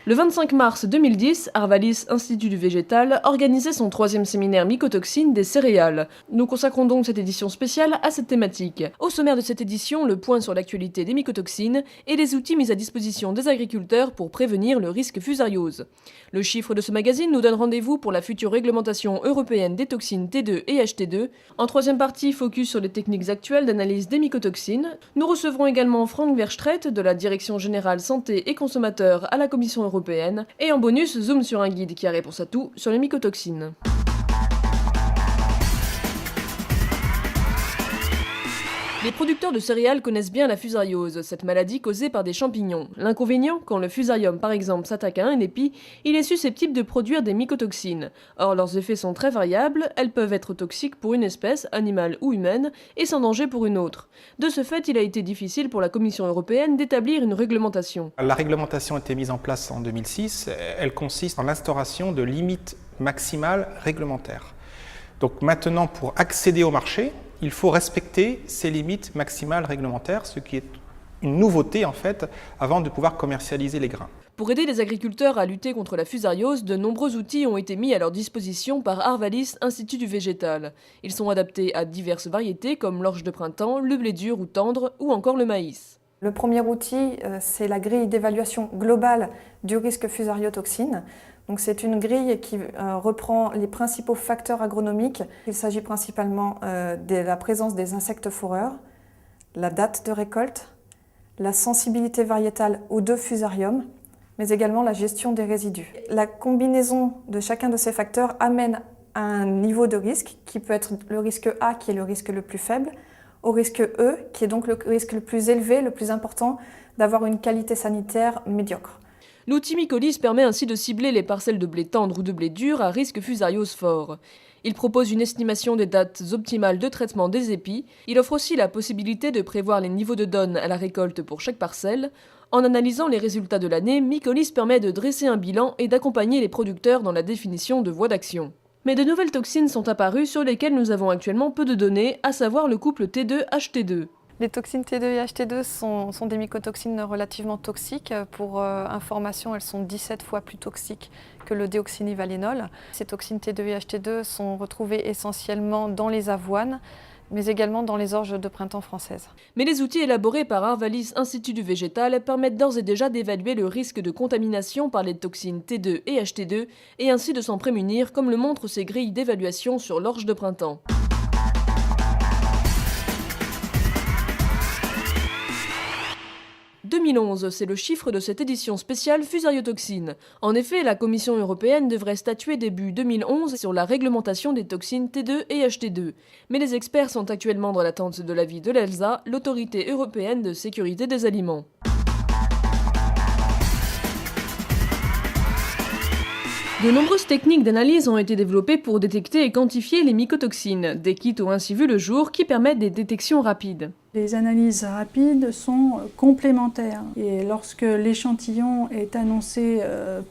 Le 25 mars 2010, Arvalis Institut du Végétal organisait son 3e séminaire mycotoxines des céréales. Nous consacrons donc cette édition spéciale à cette thématique. Au sommaire de cette édition, le point sur l'actualité des mycotoxines et les outils mis à disposition des agriculteurs pour prévenir le risque fusariose. Le chiffre de ce magazine nous donne rendez-vous pour la future réglementation européenne des toxines T2 et HT2. En 3e partie, focus sur les techniques actuelles d'analyse des mycotoxines. Nous recevrons également Frank Verstraete de la Direction Générale Santé et Consommateurs à la Commission européenne. Et en bonus, zoom sur un guide qui a réponse à tout sur les mycotoxines. Les producteurs de céréales connaissent bien la fusariose, cette maladie causée par des champignons. L'inconvénient, quand le fusarium par exemple s'attaque à un épi, il est susceptible de produire des mycotoxines. Or leurs effets sont très variables, elles peuvent être toxiques pour une espèce, animale ou humaine, et sans danger pour une autre. De ce fait, il a été difficile pour la Commission européenne d'établir une réglementation. La réglementation a été mise en place en 2006, elle consiste en l'instauration de limites maximales réglementaires. Donc maintenant, pour accéder au marché, il faut respecter ces limites maximales réglementaires, ce qui est une nouveauté en fait, avant de pouvoir commercialiser les grains. Pour aider les agriculteurs à lutter contre la fusariose, de nombreux outils ont été mis à leur disposition par Arvalis Institut du Végétal. Ils sont adaptés à diverses variétés comme l'orge de printemps, le blé dur ou tendre ou encore le maïs. Le premier outil, c'est la grille d'évaluation globale du risque fusariotoxine. Donc c'est une grille qui reprend les principaux facteurs agronomiques. Il s'agit principalement de la présence des insectes fourreurs, la date de récolte, la sensibilité variétale aux deux fusariums, mais également la gestion des résidus. La combinaison de chacun de ces facteurs amène à un niveau de risque qui peut être le risque A qui est le risque le plus faible, au risque E qui est donc le risque le plus élevé, le plus important d'avoir une qualité sanitaire médiocre. L'outil Mycolis permet ainsi de cibler les parcelles de blé tendre ou de blé dur à risque fusariose fort. Il propose une estimation des dates optimales de traitement des épis. Il offre aussi la possibilité de prévoir les niveaux de donne à la récolte pour chaque parcelle. En analysant les résultats de l'année, Mycolis permet de dresser un bilan et d'accompagner les producteurs dans la définition de voies d'action. Mais de nouvelles toxines sont apparues sur lesquelles nous avons actuellement peu de données, à savoir le couple T2-HT2. Les toxines T2 et HT2 sont des mycotoxines relativement toxiques. Pour information, elles sont 17 fois plus toxiques que le déoxynivalénol. Ces toxines T2 et HT2 sont retrouvées essentiellement dans les avoines, mais également dans les orges de printemps françaises. Mais les outils élaborés par Arvalis Institut du Végétal permettent d'ores et déjà d'évaluer le risque de contamination par les toxines T2 et HT2 et ainsi de s'en prémunir, comme le montrent ces grilles d'évaluation sur l'orge de printemps. 2011, c'est le chiffre de cette édition spéciale fusariotoxines. En effet, la Commission européenne devrait statuer début 2011 sur la réglementation des toxines T2 et HT2. Mais les experts sont actuellement dans l'attente de l'avis de l'EFSA, l'autorité européenne de sécurité des aliments. De nombreuses techniques d'analyse ont été développées pour détecter et quantifier les mycotoxines. Des kits ont ainsi vu le jour qui permettent des détections rapides. Les analyses rapides sont complémentaires et lorsque l'échantillon est annoncé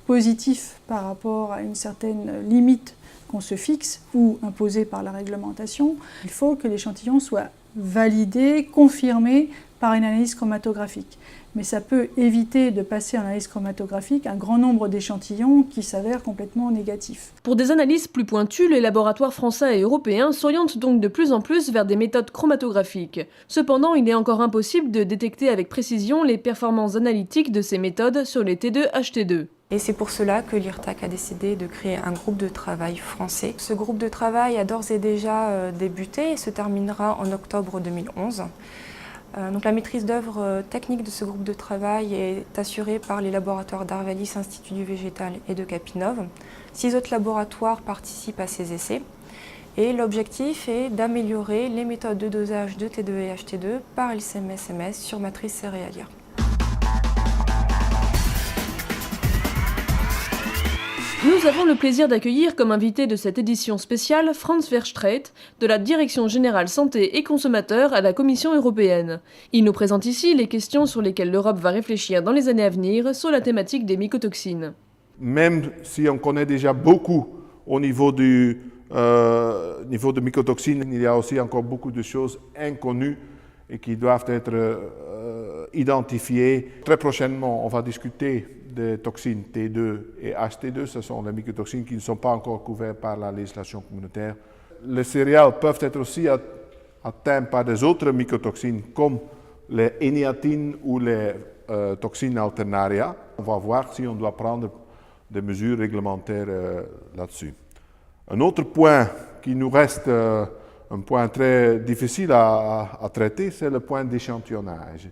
positif par rapport à une certaine limite qu'on se fixe ou imposée par la réglementation, il faut que l'échantillon soit validé, confirmé par une analyse chromatographique. Mais ça peut éviter de passer en analyse chromatographique un grand nombre d'échantillons qui s'avèrent complètement négatifs. Pour des analyses plus pointues, les laboratoires français et européens s'orientent donc de plus en plus vers des méthodes chromatographiques. Cependant, il est encore impossible de détecter avec précision les performances analytiques de ces méthodes sur les T2-HT2. Et c'est pour cela que l'IRTAC a décidé de créer un groupe de travail français. Ce groupe de travail a d'ores et déjà débuté et se terminera en octobre 2011. Donc la maîtrise d'œuvre technique de ce groupe de travail est assurée par les laboratoires d'Arvalis Institut du Végétal et de Capinov. 6 autres laboratoires participent à ces essais. Et l'objectif est d'améliorer les méthodes de dosage de T2 et HT2 par LCMS-MS sur matrice céréalière. Nous avons le plaisir d'accueillir comme invité de cette édition spéciale Frank Verstraete de la Direction Générale Santé et Consommateurs à la Commission européenne. Il nous présente ici les questions sur lesquelles l'Europe va réfléchir dans les années à venir sur la thématique des mycotoxines. même si on connaît déjà beaucoup au niveau de mycotoxines, il y a aussi encore beaucoup de choses inconnues et qui doivent être identifiées. Très prochainement, on va discuter des toxines T2 et HT2. Ce sont les mycotoxines qui ne sont pas encore couvertes par la législation communautaire. Les céréales peuvent être aussi atteintes par des autres mycotoxines comme les éniatines ou les toxines alternaria. On va voir si on doit prendre des mesures réglementaires là-dessus. Un autre point qui nous reste un point très difficile à traiter, c'est le point d'échantillonnage.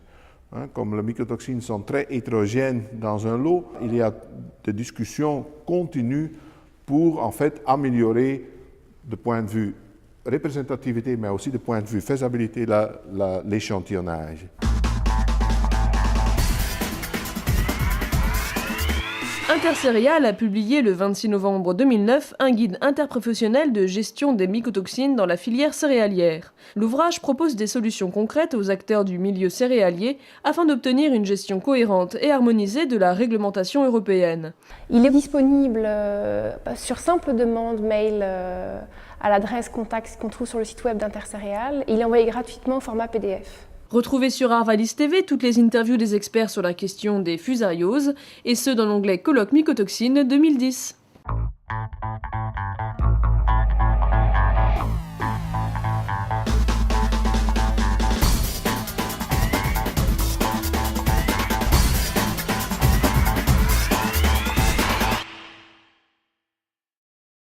Comme les mycotoxines sont très hétérogènes dans un lot, il y a des discussions continues pour en fait améliorer de point de vue représentativité, mais aussi de point de vue faisabilité, l'échantillonnage. Intercéréales a publié le 26 novembre 2009 un guide interprofessionnel de gestion des mycotoxines dans la filière céréalière. L'ouvrage propose des solutions concrètes aux acteurs du milieu céréalier afin d'obtenir une gestion cohérente et harmonisée de la réglementation européenne. Il est disponible sur simple demande mail à l'adresse contact qu'on trouve sur le site web d'Intercéréales. Il est envoyé gratuitement au format PDF. Retrouvez sur Arvalis TV toutes les interviews des experts sur la question des fusarioses, et ce dans l'onglet Colloque mycotoxines 2010.